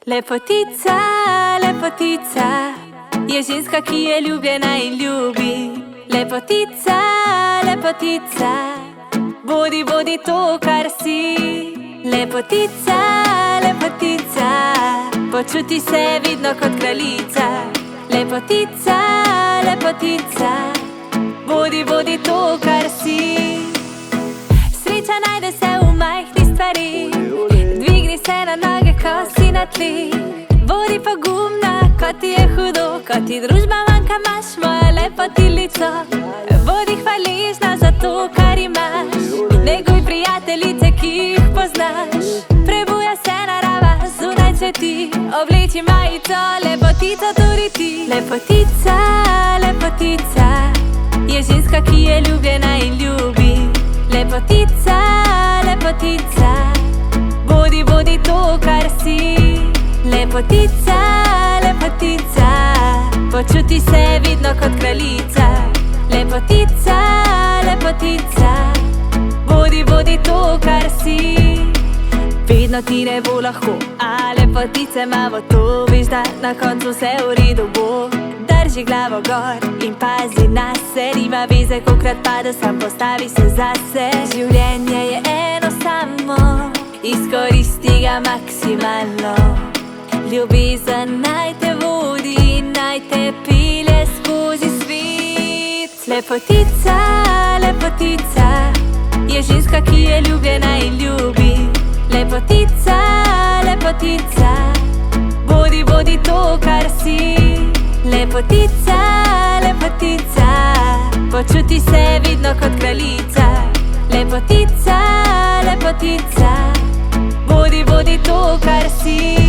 Lepotica, lepotica je ženska, ki je ljubljena in ljubi. Lepotica, lepotica, bodi, bodi to, kar si. Lepotica, lepotica, počuti se vidno kot kraljica. Lepotica, lepotica, bodi, bodi to, kar si. Sreča najde se v majhnih stvarih, dvigni se na noge, ko si na tleh. Bodi pogumna, ko ti je hudo, ko ti družba manjka, imaš mojo lepotilico. Bodi hvaležna za to, kar imaš, neguj prijateljice, ki jih poznaš. Prebuja se narava, zunaj cveti, obleči majico, lepotica tudi ti. Lepotica, lepotica je ženska, ki je ljubljena in ljubi. Lepotica, lepotica, bodi, bodi to, kar si. Lepotica, lepotica, počuti se vidno kot kraljica. Lepotica, lepotica, bodi, bodi to, kar si. Vedno ti ne bo lahko, a lepotice imamo to. Veš, da na koncu vse v redu bo. Drži glavo gor in pazi na se, nima veze, kokrat pada, sam postavi se zase. Življenje je eno samo, izkoristi ga maksimalno. Ljubezen naj te vodi, naj te pelje skozi svet. Lepotica, lepotica je ženska, ki je ljubljena in ljubi. Lepotica, lepotica, bodi, bodi to, kar si. Lepotica, lepotica, počuti se vidno kot kraljica. Lepotica, lepotica, bodi, bodi to, kar si.